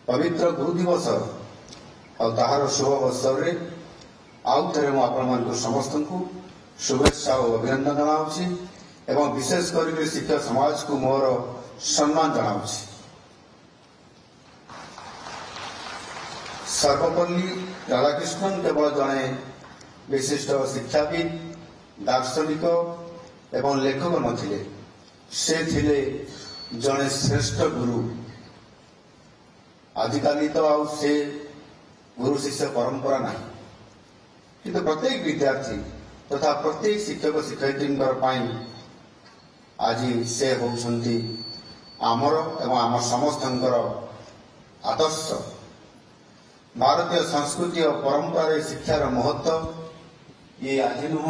पवित्र गुरु दिवस और ताहार शुभ अवसर में आउ थे मुझे समस्त को शुभेच्छा और अभिनंदन जनाऊँगी एवं विशेष कर शिक्षक समाज को मोर सम्मान जनाऊँगी। सर्वपल्ली राधाकृष्णन केवल जड़े विशिष्ट शिक्षाविद दार्शनिक एवं लेखक नथिले, से थिले जड़े श्रेष्ठ गुरु। आजिकाली तो आउ से गुरु शिष्य परंपरा नहीं, किंतु प्रत्येक विद्यार्थी तथा प्रत्येक शिक्षक शिक्षयित्री आज से होउछंती आमर एवं आम समस्तंकर आदर्श। भारतीय संस्कृति और परंपरा शिक्षार महत्व ये आज नुह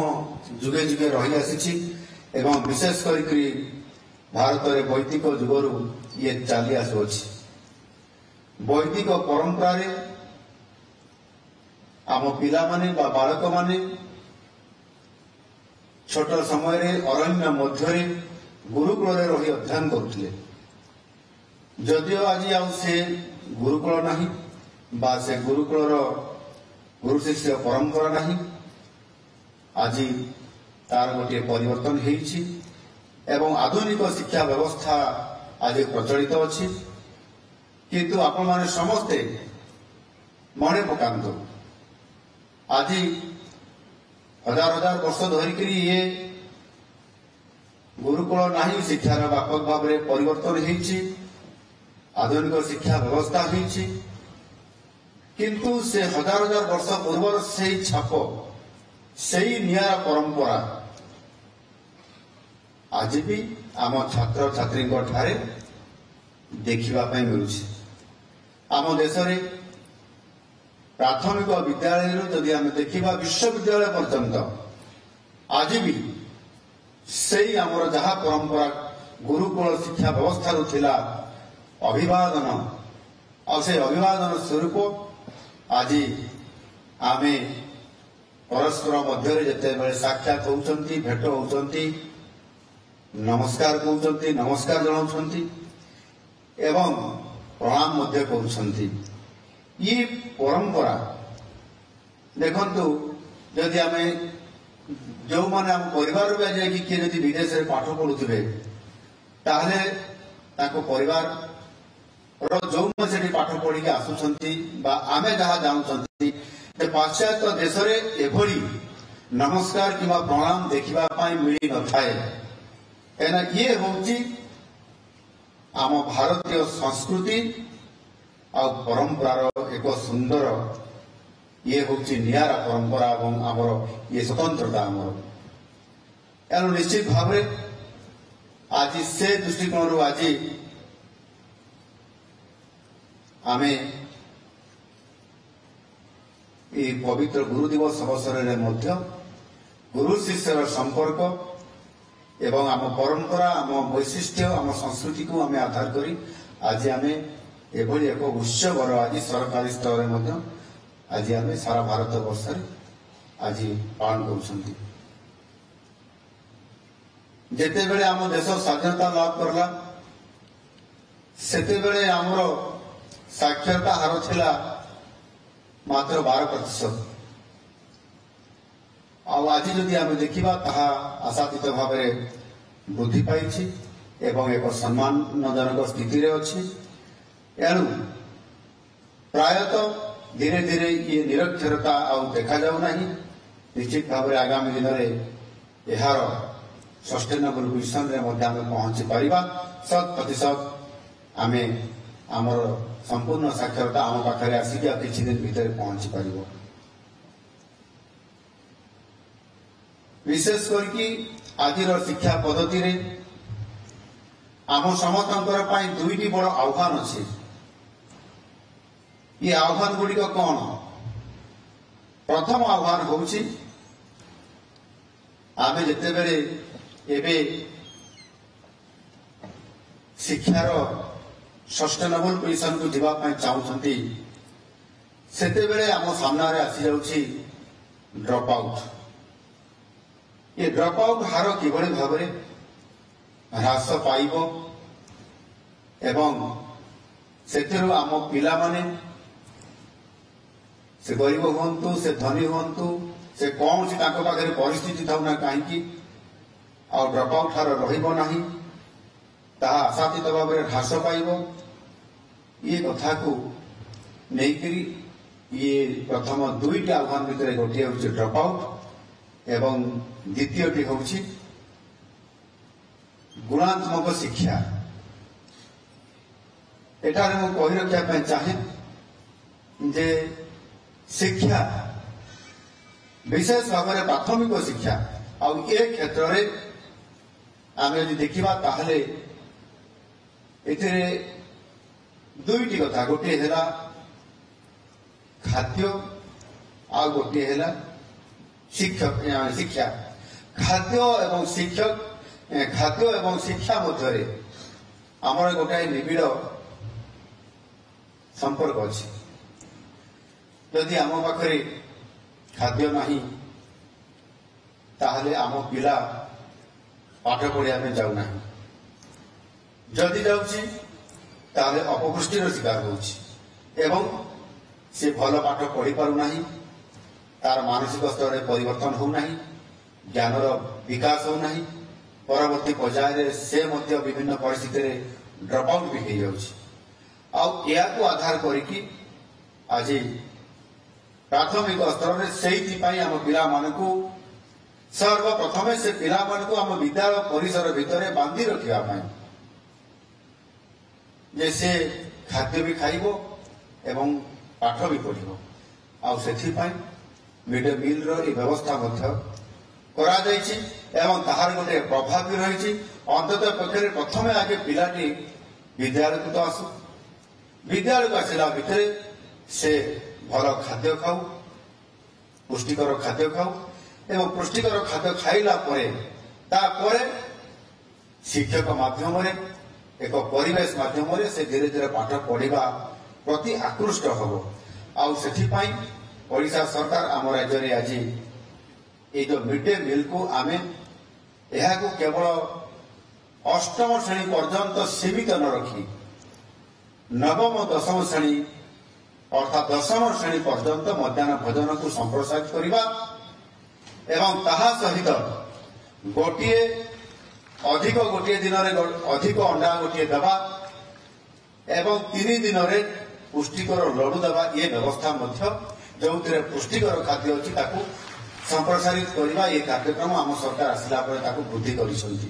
जुगे जुगे रही आसी एवं विशेष कर भारत में वैदिक जुगरू ये चली आसुअछि। वैदिक परंपरा आम पिला माने बा बालक माने छोट समय अरण्य मध्य गुरुकुल रही अध्ययन करुले। जदियो आज आउ से गुरुकुल नहीं बा से गुरुकुल गुरु शिष्य परंपरा नहीं, आज तार गोटे परिवर्तन होइछि एवं आधुनिक शिक्षा व्यवस्था आज प्रचलित अच्छी। किंतु आपण माने समस्ते मने पकांतु आज हजार हजार वर्ष धरिक ये गुरुकुल नहीं शिक्षार व्यापक भाव में परिवर्तन होइछि, आधुनिक शिक्षा व्यवस्था होइछि। किंतु से हजार हजार वर्ष पूर्व से छाप से निया परंपरा आज भी आम छात्र छात्री ठारे देखा मिलूँ। आम देश प्राथमिक विद्यालय जदि आम देखा विश्वविद्यालय पर्यंत आज भी से आमर जहाँ परंपरा गुरुकुल शिक्षा व्यवस्था थिला अभिवादन और से अभिवादन स्वरूप आज आमे परस्पर मध्य जिते साक्षात होती भेट होती नमस्कार कहते नमस्कार जनाउछंती एवं प्रणाम मध्य करुछंती। ये परंपरा देखंतु जदि आमे जो माने हम परिवार में जाए कि जदि विदेश में पाठ पढ़ुथिबे ताहले ताको परिवार जो से पाठ पढ़ी आसुछंती बा आमे जहाँ जाउछंती पाश्चात्य देश में एभली नमस्कार किंवा प्रणाम देखिबा पाई मिली न थाए। एना ये होची आम भारतीय संस्कृति और परंपरार एक सुंदर ये होची नियारा परंपरा एवं आमर ये स्वतंत्रता आमर एनु निश्चित भाव आज से दृष्टिकोण आज आमे ये पवित्र गुरु दिवस अवसर में गुरु शिष्यर संपर्क एवं आम परंपरा आम वैशिष्ट्य आम संस्कृति को आम आधार करी आज आम एभली एक उत्सवर आज सरकारी स्तर में आज आम सारा भारत वर्ष आज पालन करुछंती। जेते बेले आम देश स्वाधीनता लाभ करला सेते बेले आमर साक्षरता हार थिला मात्र 12%। आज जदि आम देखा ताहा आशातीत भाव वृद्धि पाई एवं एक सम्मानजनक स्थिति अच्छी। एणु प्रायतः धीरे धीरे ये निरक्षरता देखा जाऊ नहीं। निश्चित भाव आगामी दिन में यार सस्टेनेबल मिशन में पहुंची पारिबा 100% आमे आमर संपूर्ण साक्षरता आम पाखे आसिक किसी दिन भितर पहुंची पारिबो। विशेष करके आज शिक्षा पद्धति रे आम समस्तंकर पाई दुईटी बड़ आह्वान अच्छी। ये आह्वान गुड़िक कौन? प्रथम आह्वान होउछि आमे जेते बेले एबे शिक्षार सस्टेनेबल पोजिशन को जीवा पाई चाहूछंती सेते बेले आम सामना रे आसी जाउछि ड्रॉप आउट। ये ड्रॉप आउट हार किभली भाव ह्रास पाइब एवं ସେଥିରୁ ଆମ ପିଲାମାନେ ସେ ଗରିବ ହୁଅନ୍ତୁ ସେ ଧନୀ ହୁଅନ୍ତୁ ସେ କୌଣସି ତାଙ୍କ ପାଖରେ ପରିସ୍ଥିତି ଥାଉ ନା କାହିଁକି ଆଉ ଡ୍ରପ୍ ଆଉଟ୍ ହାର ରହିବ ନାହିଁ, ତାହା ଆଶାତୀତ ଭାବରେ ହ୍ରାସ ପାଇବ। ଇଏ କଥାକୁ ନେଇକରି ଇଏ ପ୍ରଥମ ଦୁଇଟି ଆହ୍ୱାନ ଭିତରେ ଗୋଟିଏ ହେଉଛି ଡ୍ରପ୍ ଆଉଟ୍ ଏବଂ ଦ୍ୱିତୀୟଟି ହେଉଛି ଗୁଣାତ୍ମକ ଶିକ୍ଷା। ଏଠାରେ ମୁଁ କହି ରଖିବା ପାଇଁ ଚାହେଁ ଯେ ଶିକ୍ଷା ବିଶେଷ ଭାବରେ ପ୍ରାଥମିକ ଶିକ୍ଷା ଆଉ ଏ କ୍ଷେତ୍ରରେ ଆମେ ଯଦି ଦେଖିବା ତାହେଲେ ଏଥିରେ ଦୁଇଟି କଥା, ଗୋଟିଏ ହେଲା ଖାଦ୍ୟ ଆଉ ଗୋଟିଏ ହେଲା ଶିକ୍ଷା। ଖାଦ୍ୟ ଏବଂ ଶିକ୍ଷା ମଧ୍ୟରେ ଆମର ଗୋଟାଏ ନିବିଡ଼ ସମ୍ପର୍କ ଅଛି। ଯଦି ଆମ ପାଖରେ ଖାଦ୍ୟ ନାହିଁ ତାହେଲେ ଆମ ପିଲା ପାଠ ପଢ଼ିବା ପାଇଁ ଯାଉନାହିଁ, ଯଦି ଯାଉଛି ତାହେଲେ ଅପପୁଷ୍ଟିର ଶିକାର ହେଉଛି ଏବଂ ସେ ଭଲ ପାଠ ପଢ଼ିପାରୁନାହିଁ, ତାର ମାନସିକ ସ୍ତରରେ ପରିବର୍ତ୍ତନ ହେଉନାହିଁ, ଜ୍ଞାନର ବିକାଶ ହେଉନାହିଁ, ପରବର୍ତ୍ତୀ ପର୍ଯ୍ୟାୟରେ ସେ ମଧ୍ୟ ବିଭିନ୍ନ ପରିସ୍ଥିତିରେ ଡ୍ରପ୍ ଆଉଟ୍ ବି ହେଇଯାଉଛି। ଆଉ ଏହାକୁ ଆଧାର କରିକି ଆଜି ପ୍ରାଥମିକ ସ୍ତରରେ ସେଇଥିପାଇଁ ଆମ ପିଲାମାନଙ୍କୁ ସର୍ବପ୍ରଥମେ ସେ ପିଲାମାନଙ୍କୁ ଆମ ବିଦ୍ୟାଳୟ ପରିସର ଭିତରେ ବାନ୍ଧି ରଖିବା ପାଇଁ ଯେ ସେ ଖାଦ୍ୟ ବି ଖାଇବ ଏବଂ ପାଠ ବି ପଢ଼ିବ। ଆଉ ସେଥିପାଇଁ ମିଡ୍ ଡେ ମିଲ୍ର ଏହି ବ୍ୟବସ୍ଥା ମଧ୍ୟ କରାଯାଇଛି ଏବଂ ତାହାର ଗୋଟିଏ ପ୍ରଭାବ ବି ରହିଛି। ଅନ୍ତତଃ ପକ୍ଷରେ ପ୍ରଥମେ ଆଗେ ପିଲାଟି ବିଦ୍ୟାଳୟକୁ ତ ଆସୁ, ବିଦ୍ୟାଳୟକୁ ଆସିଲା ଭିତରେ ସେ ଭଲ ଖାଦ୍ୟ ଖାଉ, ପୁଷ୍ଟିକର ଖାଦ୍ୟ ଖାଉ ଏବଂ ପୁଷ୍ଟିକର ଖାଦ୍ୟ ଖାଇଲା ପରେ ତାପରେ ଶିକ୍ଷକ ମାଧ୍ୟମରେ ଏକ ପରିବେଶ ମାଧ୍ୟମରେ ସେ ଧୀରେ ଧୀରେ ପାଠ ପଢ଼ିବା ପ୍ରତି ଆକୃଷ୍ଟ ହେବ। ଆଉ ସେଥିପାଇଁ ଓଡ଼ିଶା ସରକାର ଆମ ରାଜ୍ୟରେ ଆଜି ଏଇ ଯୋଉ ମିଡ୍ ଡେ ମିଲ୍କୁ ଆମେ ଏହାକୁ କେବଳ ଅଷ୍ଟମ ଶ୍ରେଣୀ ପର୍ଯ୍ୟନ୍ତ ସୀମିତ ନ ରଖି ନବମ ଦଶମ ଶ୍ରେଣୀ ଅର୍ଥାତ୍ ଦଶମ ଶ୍ରେଣୀ ପର୍ଯ୍ୟନ୍ତ ମଧ୍ୟାହ୍ନ ଭୋଜନକୁ ସମ୍ପ୍ରସାରିତ କରିବା ଏବଂ ତାହା ସହିତ ଗୋଟିଏ ଦିନରେ ଅଧିକ ଅଣ୍ଡା ଗୋଟିଏ ଦେବା ଏବଂ 3 ଦିନରେ ପୁଷ୍ଟିକର ଲଡୁ ଦେବା, ଏ ବ୍ୟବସ୍ଥା ମଧ୍ୟ ଯେଉଁଥିରେ ପୁଷ୍ଟିକର ଖାଦ୍ୟ ଅଛି ତାକୁ ସମ୍ପ୍ରସାରିତ କରିବା, ଏ କାର୍ଯ୍ୟକ୍ରମ ଆମ ସରକାର ଆସିଲା ପରେ ତାକୁ ବୃଦ୍ଧି କରିଛନ୍ତି।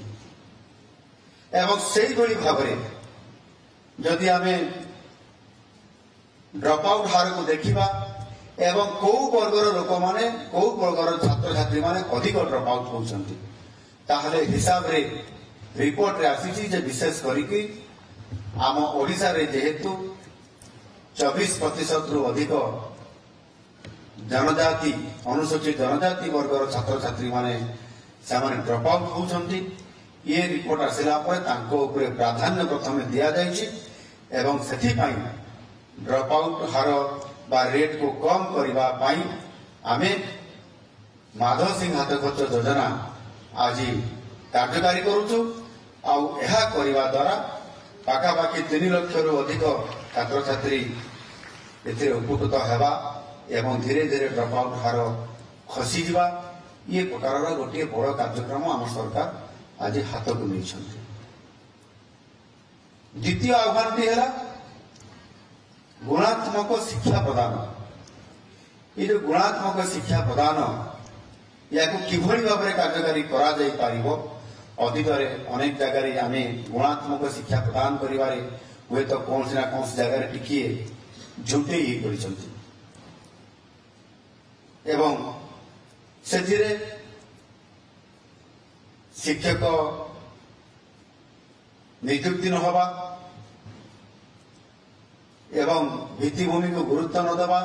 ଏବଂ ସେଇଭଳି ଭାବରେ ଯଦି ଆମେ ଡ୍ରପ୍ ଆଉଟ୍ ହାରକୁ ଦେଖିବା ଏବଂ କୋଉ ବର୍ଗର ଲୋକମାନେ କୋଉ ବର୍ଗର ଛାତ୍ରଛାତ୍ରୀମାନେ ଅଧିକ ଡ୍ରପ୍ ଆଉଟ୍ ହେଉଛନ୍ତି ତାହେଲେ ହିସାବରେ ରିପୋର୍ଟରେ ଆସିଛି ଯେ ବିଶେଷ କରିକି ଆମ ଓଡ଼ିଶାରେ ଯେହେତୁ 24% ଅଧିକ ଜନଜାତି ଅନୁସୂଚିତ ଜନଜାତି ବର୍ଗର ଛାତ୍ରଛାତ୍ରୀମାନେ ସେମାନେ ଡ୍ରପ୍ ଆଉଟ୍ ହେଉଛନ୍ତି। ଇଏ ରିପୋର୍ଟ ଆସିଲା ପରେ ତାଙ୍କ ଉପରେ ପ୍ରାଧାନ୍ୟ ପ୍ରଥମେ ଦିଆଯାଇଛି ଏବଂ ସେଥିପାଇଁ ଡ୍ରପ୍ ଆଉଟ୍ ହାର ବା ରେଟ୍କୁ କମ୍ କରିବା ପାଇଁ ଆମେ ମାଧବ ସିଂ ହାତ ଖର୍ଚ୍ଚ ଯୋଜନା ଆଜି କାର୍ଯ୍ୟକାରୀ କରୁଛୁ। ଆଉ ଏହା କରିବା ଦ୍ୱାରା ପାଖାପାଖି 3 ଲକ୍ଷରୁ ଅଧିକ ଛାତ୍ରଛାତ୍ରୀ ଏଥିରେ ଉପକୃତ ହେବା ଏବଂ ଧୀରେ ଧୀରେ ଡ୍ରପ୍ ଆଉଟ୍ ହାର ଖସିଯିବା, ଇଏ ପ୍ରକାରର ଗୋଟିଏ ବଡ଼ କାର୍ଯ୍ୟକ୍ରମ ଆମ ସରକାର ଆଜି ହାତକୁ ନେଇଛନ୍ତି। ଦ୍ୱିତୀୟ ଆହ୍ୱାନଟି ହେଲା ଗୁଣାତ୍ମକ ଶିକ୍ଷା ପ୍ରଦାନ। ଏ ଯେଉଁ ଗୁଣାତ୍ମକ ଶିକ୍ଷା ପ୍ରଦାନ ଏହାକୁ କିଭଳି ଭାବରେ କାର୍ଯ୍ୟକାରୀ କରାଯାଇପାରିବ, ଅତୀତରେ ଅନେକ ଜାଗାରେ ଆମେ ଗୁଣାତ୍ମକ ଶିକ୍ଷା ପ୍ରଦାନ କରିବାରେ ହୁଏତ କୌଣସି ନା କୌଣସି ଜାଗାରେ ଟିକିଏ ଝୁଣ୍ଟେଇ ହୋଇପଡ଼ିଛନ୍ତି ଏବଂ ସେଥିରେ ଶିକ୍ଷକ ନିଯୁକ୍ତି ନ ହେବା ଏବଂ ଭିତ୍ତିଭୂମିକୁ ଗୁରୁତ୍ୱ ନ ଦେବା,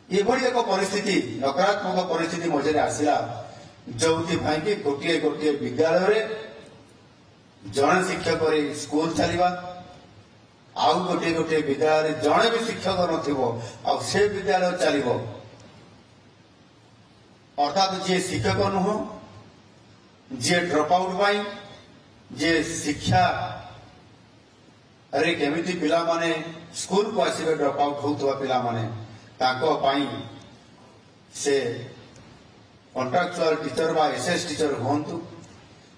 ଏଭଳି ଏକ ପରିସ୍ଥିତି ନକାରାତ୍ମକ ପରିସ୍ଥିତି ମଝିରେ ଆସିଲା ଯୋଉଥିପାଇଁ କି ଗୋଟିଏ ଗୋଟିଏ ବିଦ୍ୟାଳୟରେ ଜଣେ ଶିକ୍ଷକରେ ସ୍କୁଲ ଚାଲିବା, ଆଉ ଗୋଟିଏ ଗୋଟିଏ ବିଦ୍ୟାଳୟରେ ଜଣେ ବି ଶିକ୍ଷକ ନଥିବ ଆଉ ସେ ବିଦ୍ୟାଳୟ ଚାଲିବ। ଅର୍ଥାତ୍ ଯିଏ ଶିକ୍ଷକ ନୁହଁ, ଯିଏ ଡ୍ରପ୍ ଆଉଟ୍ ପାଇଁ ଯିଏ ଶିକ୍ଷା अरे केमिति पिला माने स्कूल को आसिबे ड्रॉप आउट होतवा पिला माने ताको पाई से कॉन्ट्रैक्चुअल टीचर बा एसएस टीचर होंतु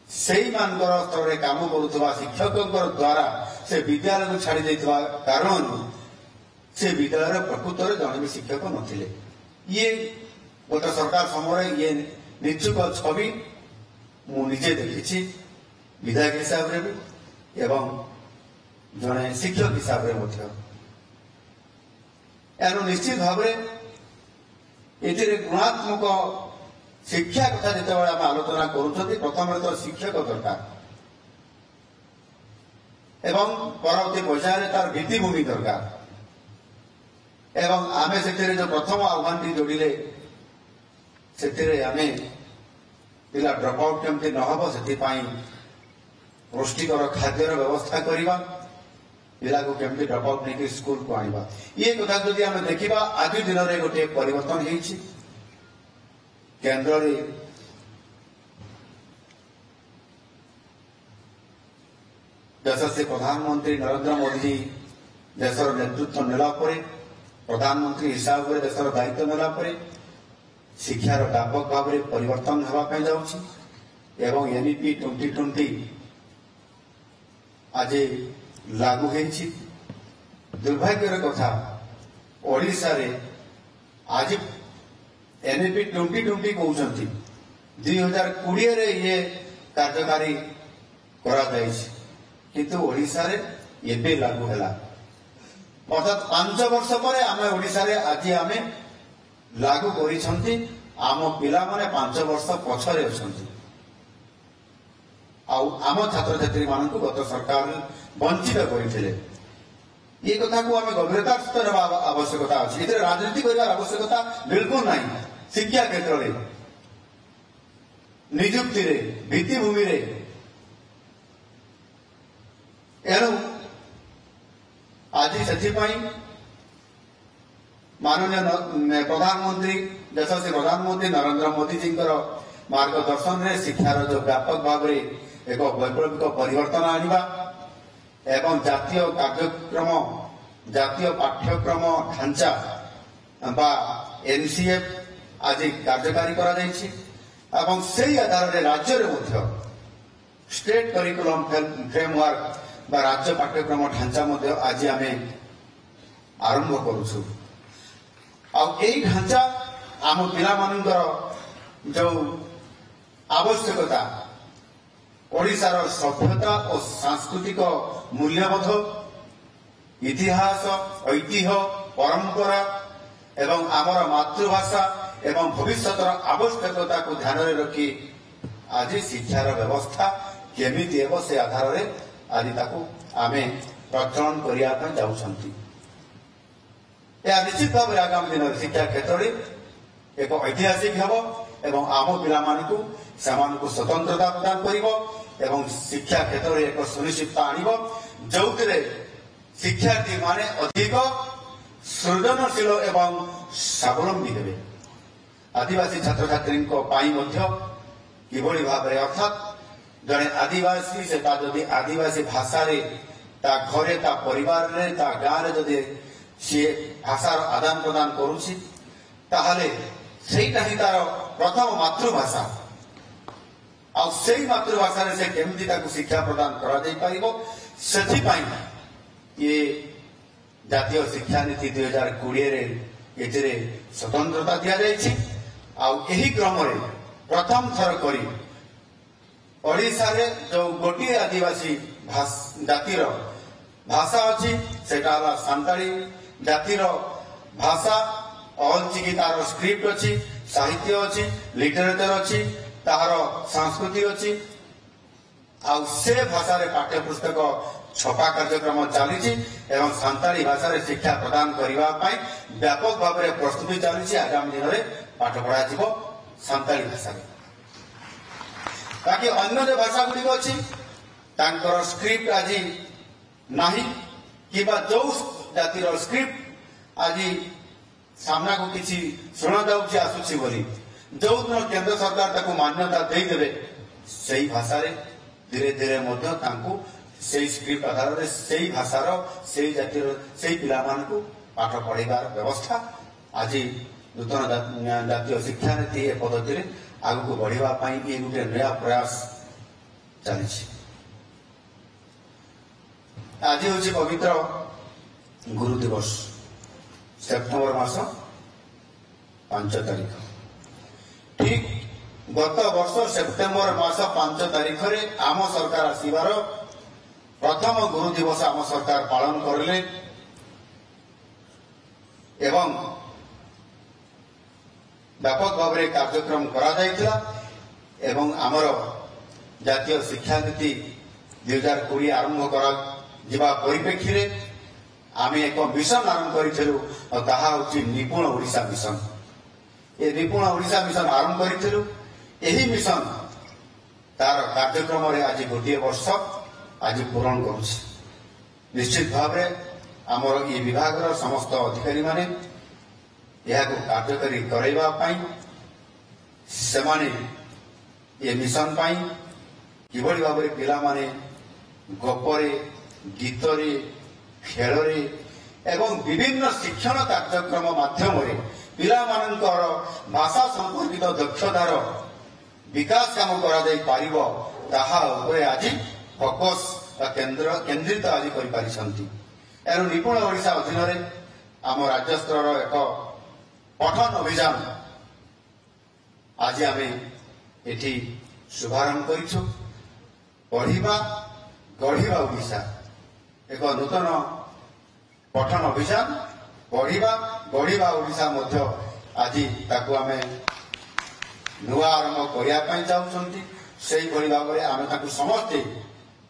सेही मानकर स्तर काम करुवा शिक्षकों द्वारा से विद्यालय को छाड़ी देथिबा कारण से विद्यालय प्रकृत जन भी शिक्षक नथिले ये गत सरकार समय ये निश्चुक छवि मु निजे देखी विधायक हिसाब रे भी एवं जड़े शिक्षक हिसाब रे एनु निश्चित भाव गुणात्मक शिक्षा कथा जिते आम आलोचना करुँच प्रथम तो शिक्षक दरकार एवं परवर्ती पर्यायर तार भित्तिभूमि दरकार एवं आमे से जो प्रथम आह्वान टी जोड़िले से पिला ड्रॉप आउट केमती नहब से पुष्टिकर खाद्यर व्यवस्था करवा पिला को केमती ड्रॉप आउट नहीं स्कूल को आनिबा ये कथा जदि आमे देखिबा आज दिन रे गोटे परिवर्तन हेछि केंद्र रे यशस्वी प्रधानमंत्री नरेंद्र मोदी जी देशर नेतृत्व नेला परे प्रधानमंत्री हिसाब से देशर दायित्व नेला परे शिक्षार व्यापक भाव में परिवर्तन होगापी जाऊँगी एवं एनईपी 2020 आज लागू होती दुर्भाग्यर कथा ओडिशा रे आज एनईपी 2020 कहते 2020 रे ये कार्यकारी करा किंतु ओडिशा रे एबे लागू हैला अर्थात 5 वर्ष पर आम ओडिशा रे आज आम लागू करिसंती आम पिला माने 5 वर्ष पछरे अछंती आम छात्र छात्री मानक गत सरकार वंचित करथिले ये कथा को आम गंभीरता स्तर आवश्यकता अछि इधर राजनीति करिवार आवश्यकता बिल्कुल नहीं शिक्षा क्षेत्र में नियुक्ति रे भित्तिभूमि रे एणु आज से माननीय प्रधानमंत्री यशस्वी प्रधानमंत्री नरेंद्र मोदी जी मार्गदर्शन रे शिक्षार जो व्यापक भाव में एक वैकल्पिक परिवर्तन आनिबा एवं जातीय कार्यक्रम जातीय पाठ्यक्रम ढांचा बा एनसीएफ आज कार्यकारी करा जायछि एवं सेही आधार रे राज्य रे मध्य स्टेट करिकुलम फ्रेमवर्क बा राज्य पाठ्यक्रम ढांचा मध्य आज आमे आरंभ करूछु ढांचा आम पिला जो आवश्यकता ओडिशार सभ्यता और सांस्कृतिक मूल्यबोध इतिहास ऐतिह्य परंपरा एवं आमर मातृभाषा एवं भविष्यतर आवश्यकता को ध्यान में रखी आज शिक्षार व्यवस्था केमिति हेब से आधार रे आज ताकू आमे प्रचलन करने जाऊँगी यह निश्चित भाव में आगामी दिन शिक्षा क्षेत्र में एक ऐतिहासिक हेब एवं आम पिला स्वतंत्रता प्रदान कर शिक्षा क्षेत्र में एक सुनिश्चितता आनिब जो शिक्षार्थी माने अधिक सृजनशील एवं स्वावलंबी हेबे आदिवासी छात्र छात्री किभली भाव अर्थात जड़े आदिवासी से जदि आदिवासी भाषा रे ता घरे ता परिवार रे ता गाँव रे जदि सी भाषार आदान प्रदान करुछि ताहले सेटा ही तार प्रथम मातृभाषा आ सेही मातृभाषा रे से केमिति ताकू शिक्षा प्रदान करा जाई परिबो सेथि पई ये जातीय शिक्षा नीति 2020 रे एथिरे स्वतंत्रता दिया जायछि आ एही क्रम रे प्रथम थर करी ओडिशा रे जो गोटी आदिवासी जातिर भाषा अच्छी सेटा हला सांताली जातिर भाषा अलचिकी तार स्क्रिप्ट अच्छी साहित्य अच्छी लिटरेचर अच्छी तार संस्कृति अच्छी से भाषा रे पाठ्य पुस्तक छपा कार्यक्रम चली एवं सांताली भाषा रे शिक्षा प्रदान करने व्यापक भाव में प्रस्तुति चली आगामी दिन में पाठ पढ़ा सांताली भाषा बाकी अन्य जो भाषा गुड़िक अच्छी स्क्रिप्ट आज नहीं कि जो जातिर स्क्रिप्ट आज सामना को किसी शुणा जाऊँगी आसूची बोली जो दिन केंद्र सरकार ताको मान्यता देदेवे से ही भाषा रे धीरे धीरे से स्क्रिप्ट आधार से भाषार से जातिर से पिला पाठ पढ़ार व्यवस्था आज नूतन जातीय शिक्षा नीति ए पद्धति आग को बढ़ावा ये गोटे नया प्रयास चली। आज हूँ पवित्र गुरु दिवस सेप्टेम्बर मास 5 तारीख। ठीक गत वर्ष सेप्टेम्बर मास 5 तारीख रे आम सरकार आसबार प्रथम गुरु दिवस आम सरकार पालन करले एवं व्यापक भाव में कार्यक्रम करा जायतिला एवं आमर जातीय शिक्षा नीति 2020 आरंभ करा जिबा परिप्रेक्षी रे आमे एक मिशन आरंभ करिथिलु और ताहा होची निपुण ओडिशा मिशन। ए निपुण ओडिशा मिशन आरंभ करिथिलु एही मिशन तार कार्यक्रम रे आज गोटे वर्ष आज पूरण करुछि। निश्चित भाव में आमर ये विभाग समस्त अधिकारी माने यह कार्यकारी कराइबा से ये मिशन किभली भाव में पिला माने गपरे गीतरे खेलरे एवं विभिन्न शिक्षण कार्यक्रम माध्यम पिला मानकर भाषा संपर्कित दक्षतार विकास काम करा जाई पारिबो ताहा उपरे आज फोकस केन्द्रित आज करि पारिसंती। एनु निपुण ओडिशा अधीन रे आम राज्य स्तर एक पठन अभियान आज आमे एठी शुभारंभ करिछु। पढ़िबा गढ़िबा ओडिशा एक नूतन पठन अभियान पढ़िबा गढ़िबा ओडिशा मध्य आज ताकू आमे नुआ आरंभ करिया पई चाहुछंती। सेही भली भाव में आमे ताकू समस्ते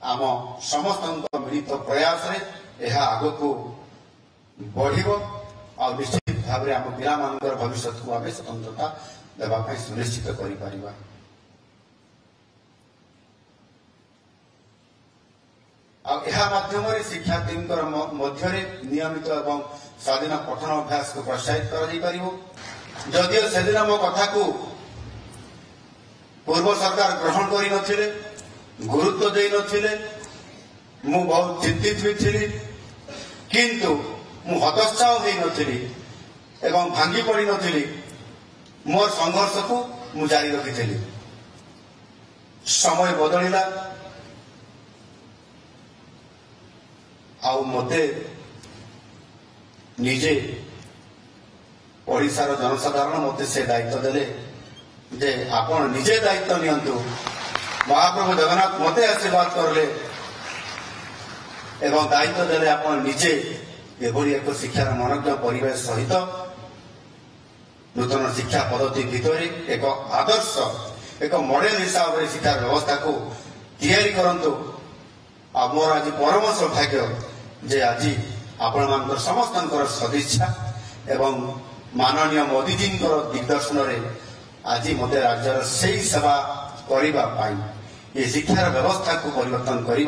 आम समस्त मिलित प्रयास रे यह आग को बढ़िबो और निश्चित भाव में आम पिला मानकर भविष्य को आमे स्वतंत्रता देवाई सुनिश्चित करि परिबा। माध्यम शिक्षार्थी मध्य नियमित एवं स्वाधीन पठन अभ्यास को प्रोत्साहित करियो। से दिन मो कथा को पूर्व सरकार ग्रहण करि नथिले गुरुत्व दे नथिले मु बहुत चिंतित भी थी किंतु मु हतोत्साह हो नथिली एवं भांगी पड़ी नथिली। मोर संघर्ष को मु जारी रखी। समय बदलिला आउ मते निजे ओडिशार जनसाधारण मते से दायित्व देले जे आपण निजे दायित्व नियंतु। महाप्रभु जगन्नाथ मते आशीर्वाद करले एवं दायित्व देले आपण निजे एभली एक शिक्षार मनोज्ञ परिवेश सहित नूतन शिक्षा पद्धति भितर एक आदर्श एक मॉडल हिसाब से शिक्षा व्यवस्था को तैयारी करंतु। मोर आज परम सौभाग्य जे आज आपण मान समस्त सदिच्छा एवं माननीय मोदी जी दिग्दर्शन आज मत राज्यर से सेवा करने ये शिक्षार व्यवस्था को परिवर्तन करने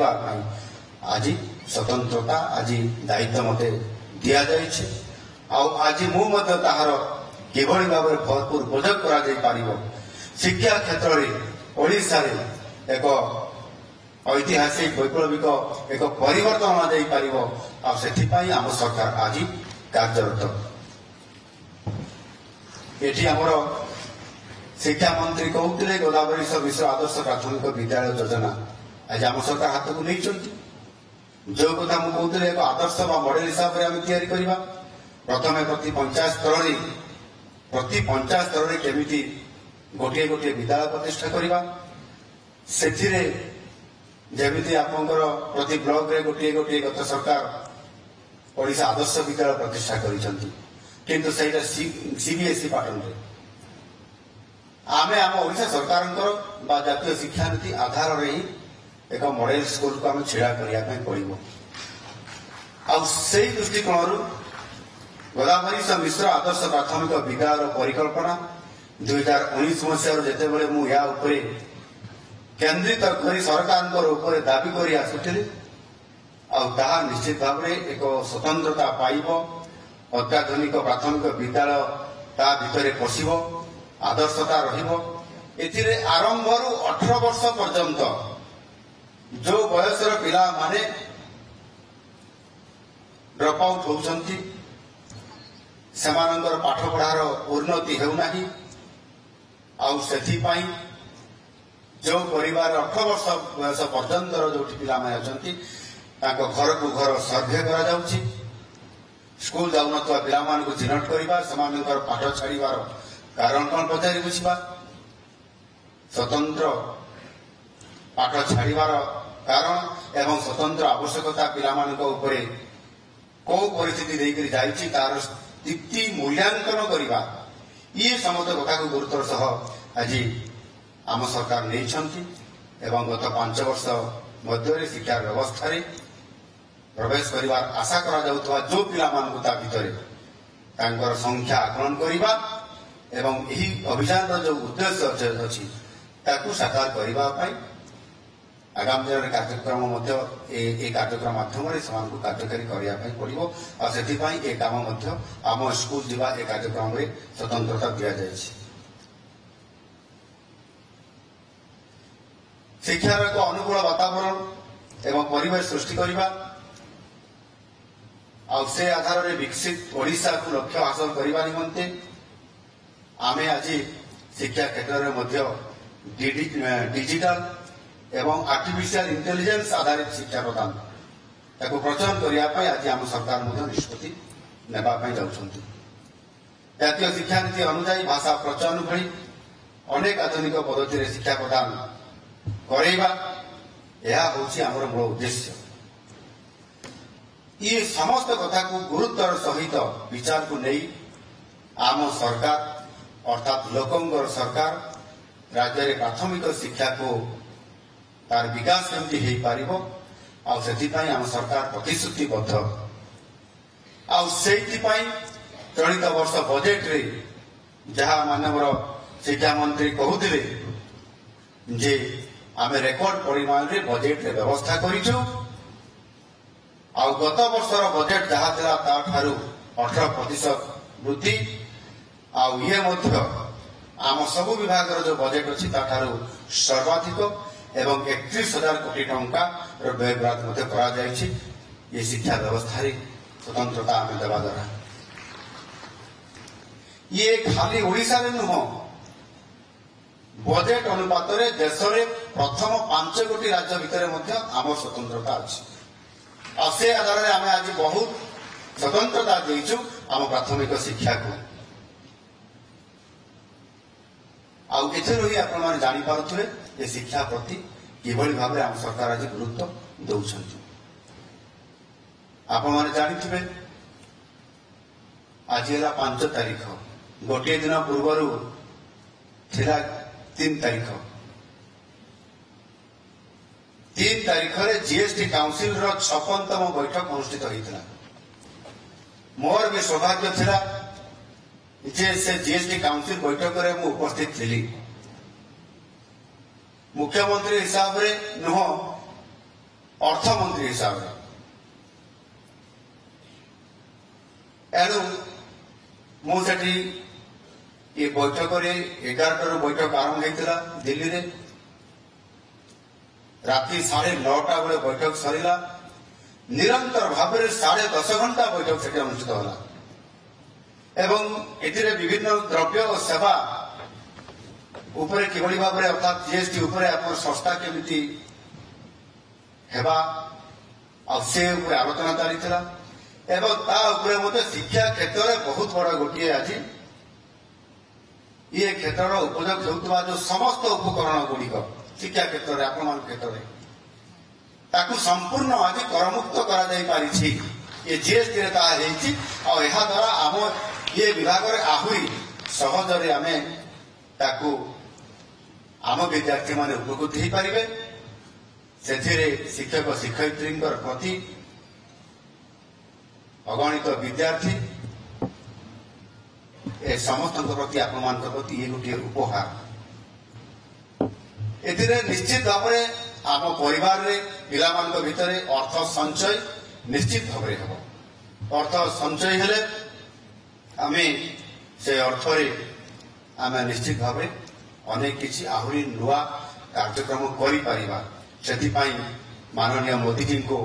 आज स्वतंत्रता आज दायित्व मत दि जाए। आज मुझार किभली भाव में भरपूर उपयोग कर शिक्षा क्षेत्र में ओडिशा रे एक ऐतिहासिक वैप्लविक एक परिवर्तन आना आम सरकार आज कार्यरत। ये आमर शिक्षा मंत्री कहते गोदावरी मिश्र आदर्श प्राथमिक विद्यालय योजना आज आम सरकार हाथ को नहीं जो कथा मुझे एक आदर्श मॉडल हिसाब से आम तैयारी करवा। प्रथम प्रति पंचायत स्तर में केमिति गोटे गोटे विद्यालय प्रतिष्ठा करवा। जमीती आपंकर प्रति ब्लॉक रे गोटे गोटे गत सरकार ओडिशा आदर्श विद्यालय प्रतिष्ठा किंतु सेटा सीबीएसई पैटर्न रे आमे आम ओडिशा सरकार जातीय शिक्षा नीति आधार रे ही एक मॉडल स्कूल को आम छिड़ा करने पड़ो। आई दृष्टिकोण गोदावरी मिश्र आदर्श प्राथमिक विद्यालय परिकल्पना 2019 मसीह जिते बड़े मुझे केन्द्रित कर सरकार दाबी कर आसुली निश्चित भाव में एक स्वतंत्रता पाइब अत्याधुनिक प्राथमिक विद्यालय ता भितर पशिब आदर्शता रहिब। एथिरे आरंभ 18 वर्ष पर्यंत जो बयसर पिला माने ड्रॉप आउट होउछंती सेमानंकर पाठ पढ़ार उन्नति हेउनाही आउ सेथि पाई जो परिवार 18 वर्ष बयस पर्यंत जो पिला माने अछंती ताको घर को घर सर्वे करा जाउची स्कूल जाउन तो पिला मान को चिन्हट करिबा सेमानंकर पाठ छाड़ीबार कारण कोन पचारि बुझिबा स्वतंत्र पाठ छाड़ीबार कारण एवं स्वतंत्र आवश्यकता पिला मान उपरे को परिस्थिति देकर जाइछि तार स्थिति मूल्यांकन करिबा ये समस्त कथा को गुरुत्वर सह आज आम सरकार नहीं एवं गत 5 वर्ष मध्य शिक्षा व्यवस्था रे प्रवेश करिवार आशा करा जाउतवा जो पिला मान ता भितरे तांकर संख्या आकलन करिबा एवं एही अभियान रो जो उद्देश्य अछि ताकू साकार करिबा पई आगामी दिन कार्यक्रम कार्यक्रम माध्यम कार्यकारी करने पड़ो से काम आम स्कूल जीवा ए कार्यक्रम में स्वतंत्रता दि जाए शिक्षार एक अनुकूल वातावरण एवं परिवेश सृष्टि करने से आधार में विकसित ओडिशा को लक्ष्य हासिल करने निमंते आमे आज शिक्षा क्षेत्र में डिजिटल एवं आर्टिफिशियल इंटेलिजेंस आधारित शिक्षा प्रदान ताको प्रचलन करने आज आम सरकार निष्पत्ति नेबाई जाउछंती जातीय शिक्षा नीति अनुसार भाषा प्रचलन भली अनेक आधुनिक पद्धति शिक्षा प्रदान करैबा यह होछि हमर मूल उद्देश्य ये समस्त कथा को गुरुत्वर सहित विचार को नहीं आम सरकार अर्थात लोकंगर सरकार राज्य में प्राथमिक शिक्षा को तार विकास केमती हो पारिबो आउ सेतिपाई आम सरकार प्रतिश्रुतिबद्ध आउ सेतिपाई चलित वर्ष बजेट रे जहाँ मानवर शिक्षा मंत्री कहूथिले जे आमे रेकर्ड परिमाण रे बजेट रे व्यवस्था करिछु आउ गत वर्षर बजेट जहाँ थिला ता ठारू 18% वृद्धि आउ ये मध्य आम सबु विभाग जो बजेट अछि ता ठारू सर्वाधिक एवं 31,000 कोटी टंका व्यय करा जायछि ये शिक्षा व्यवस्था रे स्वतंत्रता आमे देवा द्वारा ये खाली ओडिशा रे नुह बजेट अनुपात रे देश रे प्रथम 5 कोटी राज्य भितर मध्य आम स्वतंत्रता अछि और से आधार रे आमे आज बहुत स्वतंत्रता देइछु आम प्राथमिक शिक्षा को आउ एथरो ही आपण माने जानि पारुथुले ये शिक्षा प्रति किभली भाव आम सरकार आज गुरुत्व दौरान आपण माने जानिथिबे आज है 5 तारीख गोटे दिन पूर्व थिला 3 तारीख 3 तारीख रे जीएसटी काउंसिल रो 56तम बैठक अनुष्ठित होइतला मोर भी सौभाग्य थिला जे से जीएसटी काउंसिल बैठक रे मु उपस्थित थिली मुख्यमंत्री हिसाब रे नुह अर्थमंत्री हिसाब रे एनु मुझे ये बैठक रे 11 बैठक आरंभ होता दिल्ली रे राति 9:30 बेले बैठक सरिला निरंतर भाव में 10.5 घंटा बैठक से अनुष्ठित होला एवं एथिरे विभिन्न द्रव्य और सेवा उपरे किभली भाव में अर्थात जीएसटी उपरे अपन संस्था केमिति हेबा और से उपरे आलोचना चलीथिला एवं ता उपरे मते शिक्षा क्षेत्र में बहुत बड़ा गोटे आज ये क्षेत्र उपयोग होता जो समस्त उपकरण गुड़िक शिक्षा क्षेत्र में आपण क्षेत्र में ताकू संपूर्ण आज करमुक्त करा जाई पारिछि ये जीएसटी रे और यह द्वारा आम ये विभाग रे आहुरी सहज रे आमे ताकू आम विद्यार्थी माने उपकृत हो पारिबे सेथिरे शिक्षक शिक्षयित्री प्रति अगणित विद्यार्थी ए समस्त प्रति आपण प्रति ये गोटे उपहार एथिरे निश्चित भाव में आम परिवार रे पिला मान भितर अर्थ संचय निश्चित भाव में हम अर्थ संचय हेले आमे से अर्थ रे आमे निश्चित भाव अनेक किसी आहुरी नुआ कार्यक्रम करि परिबा सेति पई माननीय मोदी जी को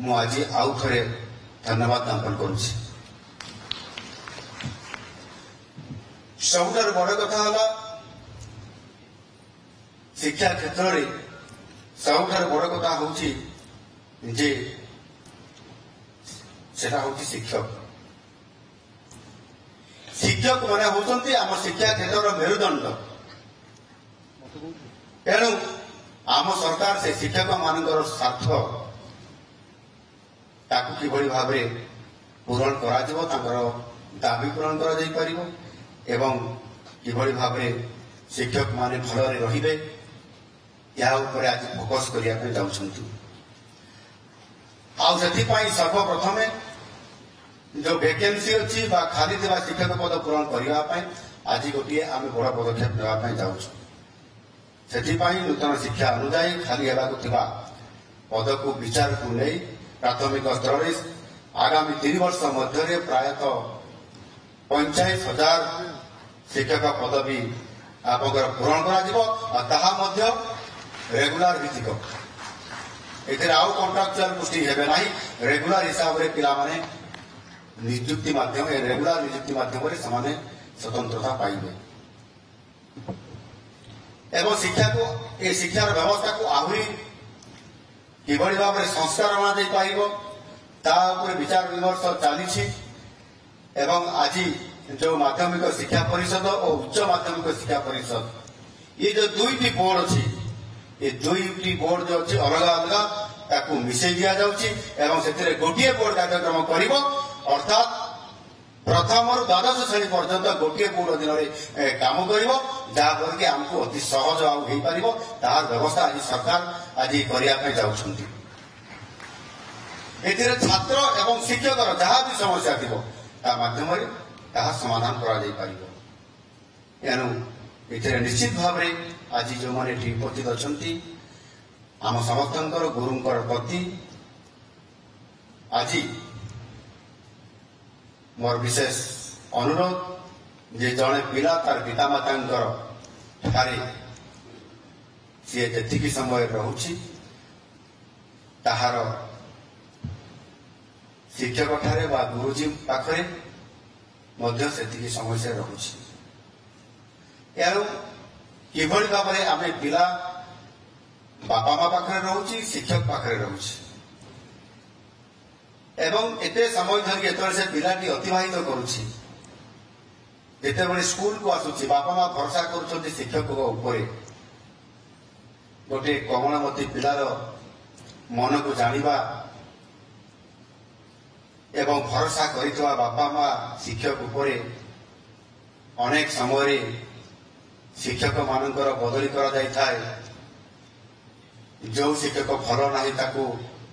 मु आज आउ थे धन्यवाद ज्ञापन करुच्ची। सबुठार बड़ कथा है शिक्षा क्षेत्र में सबुठार बड़ कथा हूँ शिक्षक शिक्षक मैंने होती आम शिक्षा क्षेत्र मेरुदंड। तेणु आम सरकार से शिक्षक मान स्वार्थ ताकू किभली भाव पूरण करा दाबी पूरण करा जाई परिबो एवं किभली भाव शिक्षक माने भलरे रहिबे या ऊपर आज फोकस करिया पे जाउछंती। आ सेथिपाई सर्वप्रथमे जो वैकेंसी अच्छी खाली थिबा शिक्षक पद पूरण करने आज गोटे आम बड़ पदक्षेप नापी जाऊँ। सेथिपाई नूतन शिक्षा अनुजाई खाली हेबाकु थिबा पद को विचार को नहीं प्राथमिक स्तर में आगामी 3 वर्ष मध्य प्रायतः 45,000 शिक्षक पद भी आप पूरण कर रेगुलर भित्तिक एथे आउ कंट्राक्चुअल पोस्टिंग हेबे नाही रेगुलर हिसाब रे पिला माने नियुक्ति माध्यम रेगुलर नियुक्ति माध्यम रे समाने स्वतंत्रता पाइबे एवं शिक्षा को ए शिक्षार व्यवस्था को आहुरी किभली भाव में संस्कार अणा जाई पाइबो ता ऊपर विचार विमर्श चली एवं आज जो माध्यमिक शिक्षा परिषद और उच्च माध्यमिक शिक्षा परिषद ये जो दुईटी बोर्ड अच्छी ये दुईटी बोर्ड जो अच्छी अलग अलग ताकू मिसई दिया जाउची एवं से गोटे बोर्ड कार्यक्रम करिब अर्थात प्रथम द्वादश श्रेणी पर्यंत गोटे बोर्ड अधीन काम करिब जहाँफल कि आमको अति सहज हो तार व्यवस्था आज सरकार आज करने जाउछंती। एथिरे छात्र एवं शिक्षक जहाँ भी समस्या थी माध्यम समाधान करा जाई परिबो। एनु एथिरे निश्चित भाव में आज जो मैंने उपस्थित अच्छा आम समस्त गुरुंकर प्रति आज मोर विशेष अनुरोध जे जड़े पिला तार पितामाता सी जी समय रोची ताहार शिक्षक ठारे बा गुरुजी पाखरे मध्य से समय से रोची किभली भाव में आम पिला बापा माँ पाखरे रोची शिक्षक पाखरे रोची एवं एते समय धरी एत से पिलाटी अतिबाहित करुच्ची जिते स्कूल को आसुची बापा माँ भरोसा कर शिक्षक गोटे कमलमती पिलार मन को जानिबा एवं भरोसा करितवा बापा माँ शिक्षक उपरे अनेक समय शिक्षक मानकर बदली करा जाई थाए जो शिक्षक भल नाही ताकू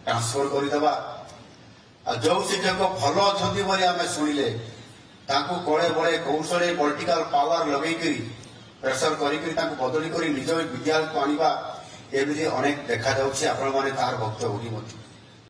ट्रांसफर करदेवा जो शिक्षक भल अच्छा आम शुणिले कड़े बड़े कौशल पॉलिटिकल पावर लगे प्रेसर करी बदली कर निज विद्यालय को आनिबा एमती अनेक देखा जाउछि आपण माने तार भक्त होगी मत